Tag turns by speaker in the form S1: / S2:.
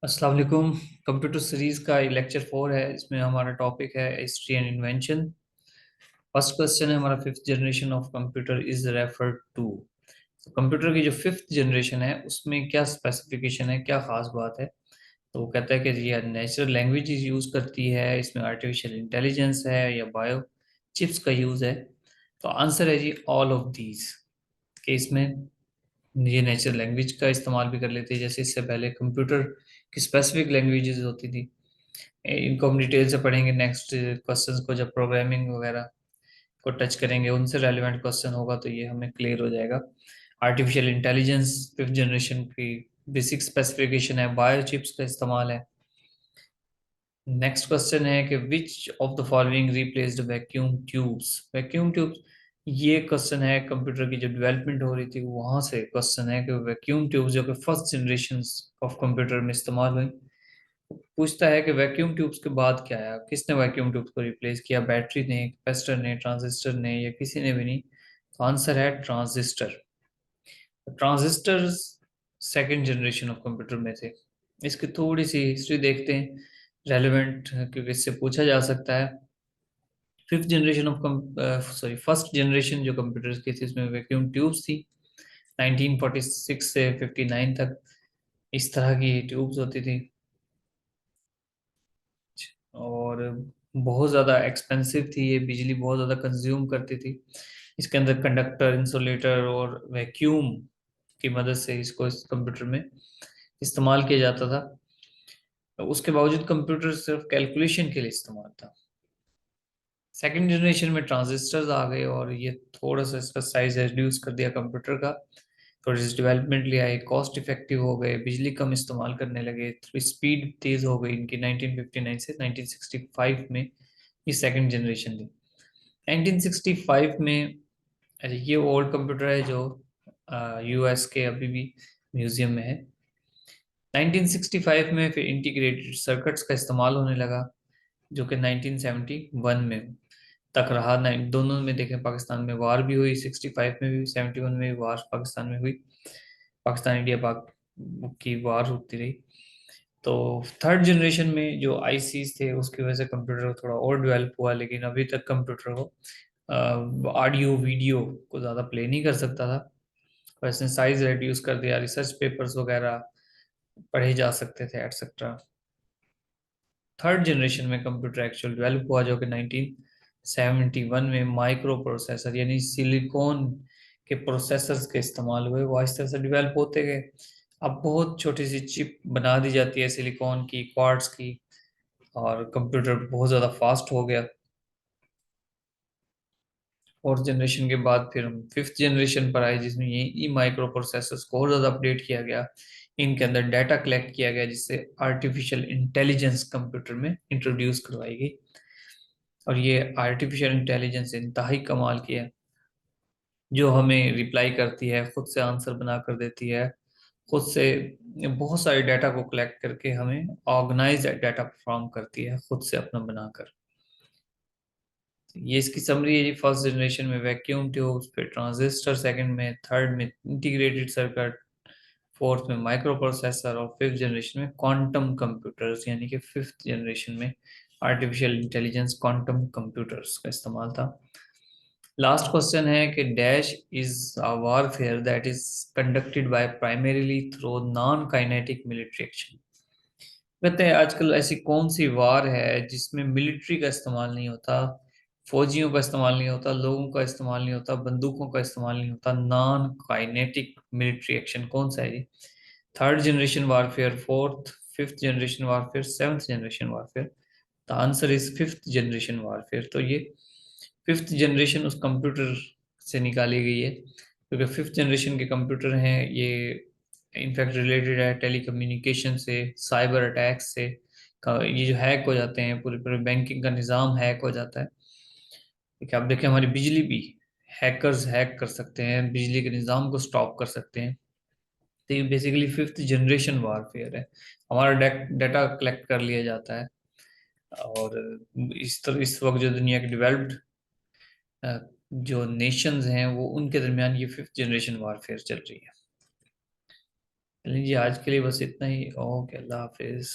S1: अस्सलाम वालेकुम। Computer series का लेक्चर 4 है। इसमें हमारा टॉपिक है history and invention. First question है हमारा, fifth generation of computer is referred to. Computer की जो फिफ्थ जनरेशन है उसमें क्या स्पेसिफिकेशन है, क्या खास बात है? तो वो कहता है कि ये नेचुरल लैंग्वेज यूज करती है, इसमें आर्टिफिशियल इंटेलिजेंस है या बायो चिप्स का यूज है। तो आंसर है जी ऑल ऑफ दीज। कि इसमें ये नेचुरल लैंग्वेज का इस्तेमाल भी कर लेते हैं, जैसे इससे पहले कंप्यूटर की स्पेसिफिक लैंग्वेजेस होती थी। इनको हम डिटेल से पढ़ेंगे नेक्स्ट क्वेश्चंस को, जब प्रोग्रामिंग वगैरह को टच करेंगे उनसे रेलिवेंट क्वेश्चन होगा तो ये हमें क्लियर हो जाएगा। आर्टिफिशियल इंटेलिजेंस फिफ्थ जनरेशन की बेसिक स्पेसिफिकेशन है, बायो चिप्स का इस्तेमाल है। नेक्स्ट क्वेश्चन है कि which of the following replaced vacuum tubes. Vacuum tubes, ये क्वेश्चन है कंप्यूटर की जो डेवलपमेंट हो रही थी वहां से क्वेश्चन है कि वैक्यूम ट्यूब्स जो कि फर्स्ट जनरेशन ऑफ कंप्यूटर में इस्तेमाल हुई, पूछता है कि वैक्यूम ट्यूब्स के बाद क्या आया, किसने वैक्यूम ट्यूब्स को रिप्लेस किया? बैटरी ने, कैपेसिटर ने, ट्रांजिस्टर ने, या किसी ने भी नहीं? तो आंसर है transistor. Transistor second generation of computer में थे। इसकी थोड़ी सी हिस्ट्री देखते हैं, रेलेवेंट, क्योंकि इससे पूछा जा सकता है। Fifth generation of first generation जो कंप्यूटर्स की थी इसमें वैक्यूम ट्यूब्स थी। 1946 से 59 तक इस तरह की ट्यूब्स होती थी, और बहुत ज़्यादा एक्सपेंसिव थी। ये बिजली बहुत ज़्यादा कंज्यूम करती थी। इसके अंदर कंडक्टर, इंसुलेटर और वैक्यूम की मदद से इसको इस कंप्यूटर में इस्तेमाल किया जाता था। तो उसके बावजूद कंप्यूटर सिर्फ कैलकुलेशन के लिए इस्तेमाल था। सेकंड जनरेशन में ट्रांजिस्टर्स आ गए और ये थोड़ा सा इसका साइज रिड्यूस कर दिया कंप्यूटर का। थोड़ी सी डेवलपमेंट ले आए, कॉस्ट इफेक्टिव हो गए, बिजली कम इस्तेमाल करने लगे, स्पीड तेज हो गई इनकी। 1959 से 1965 में ये सेकंड जनरेशन थी। 1965 में, अरे ये ओल्ड कंप्यूटर है जो यूएस के अभी भी म्यूजियम में है। 1965 में फिर इंटीग्रेटेड सर्किट्स का इस्तेमाल होने लगा, जो कि 1971 में तक रहा। दोनों में देखें, पाकिस्तान में वार भी हुई, 65 में भी, 71 में भी वार पाकिस्तान में हुई। पाकिस्तान इंडिया पाक की वार होती रही। तो थर्ड जनरेशन में जो आईसीज थे उसकी वजह से कंप्यूटर थोड़ा और डेवलप हुआ, लेकिन अभी तक कंप्यूटर को ऑडियो वीडियो को ज़्यादा प्ले नहीं कर सकता था। वैसे साइज रिड्यूस कर दिया, रिसर्च पेपर्स वगैरह पढ़े जा सकते थे एटसेट्रा। थर्ड जनरेशन में कंप्यूटर एक्चुअल डेवलप हुआ, जो कि 1971 में माइक्रो प्रोसेसर यानी सिलिकॉन के प्रोसेसर्स के इस्तेमाल हुए। वो आहिस्ते आहिस्ते डेवलप होते गए। अब बहुत छोटी सी चिप बना दी जाती है सिलिकॉन की, क्वार्ट्ज की, और कंप्यूटर बहुत ज़्यादा फास्ट हो गया। फोर्थ जनरेशन के बाद फिर हम फिफ्थ जनरेशन पर आए, जिसमें ये ई माइक्रो प्रोसेसर्स को और ज़्यादा अपडेट किया गया। इनके अंदर डाटा कलेक्ट किया गया, जिससे आर्टिफिशियल इंटेलिजेंस कंप्यूटर में इंट्रोड्यूस करवाई गई। और ये आर्टिफिशियल इंटेलिजेंस इंतहाई कमाल की है, जो हमें रिप्लाई करती है, खुद से आंसर बना कर देती है, खुद से बहुत सारे डाटा को कलेक्ट करके हमें ऑर्गेनाइज डाटा परफॉर्म करती है, खुद से अपना बनाकर। ये इसकी समरी है जी। फर्स्ट जनरेशन में वैक्यूम ट्यूब्स, फिर ट्रांजिस्टर सेकंड में, थर्ड में इंटीग्रेटेड सर्किट, फोर्थ में माइक्रो प्रोसेसर, और फिफ्थ जनरेशन में क्वांटम कंप्यूटर्स, यानी कि फिफ्थ जनरेशन में आर्टिफिशियल इंटेलिजेंस क्वांटम कंप्यूटर्स का इस्तेमाल था। लास्ट क्वेश्चन है कि dash is a warfare that is conducted by primarily through non kinetic military action. कहते हैं आजकल ऐसी कौन सी वार है जिसमें मिलिट्री का इस्तेमाल नहीं होता, फौजियों का इस्तेमाल नहीं होता, लोगों का इस्तेमाल नहीं होता, बंदूकों का इस्तेमाल नहीं होता, नॉन काइनेटिक मिलिट्री एक्शन? कौन सा है ये? Third generation warfare, fourth, fifth generation warfare, seventh generation warfare? The answer is fifth generation warfare. तो ये फिफ्थ जनरेशन उस कंप्यूटर से निकाली गई है, क्योंकि फिफ्थ जनरेशन के कंप्यूटर हैं ये इनफैक्ट रिलेटेड है टेलीकम्युनिकेशन से, साइबर अटैक्स से। ये जो हैक हो जाते हैं, पूरे पूरे बैंकिंग का निज़ाम हैक हो जाता है। ठीक है, आप देखें हमारी बिजली भी हैकर्स हैक कर सकते हैं, बिजली के निज़ाम को स्टॉप कर सकते हैं। तो ये बेसिकली फिफ्थ जनरेशन वारफेयर है। हमारा डाटा कलेक्ट कर लिया जाता है, और इस वक्त जो दुनिया की डेवलप्ड जो नेशंस हैं वो, उनके दरमियान ये फिफ्थ जनरेशन वारफेयर चल रही है। चलिए जी, आज के लिए बस इतना ही। ओके, अल्लाह हाफिज।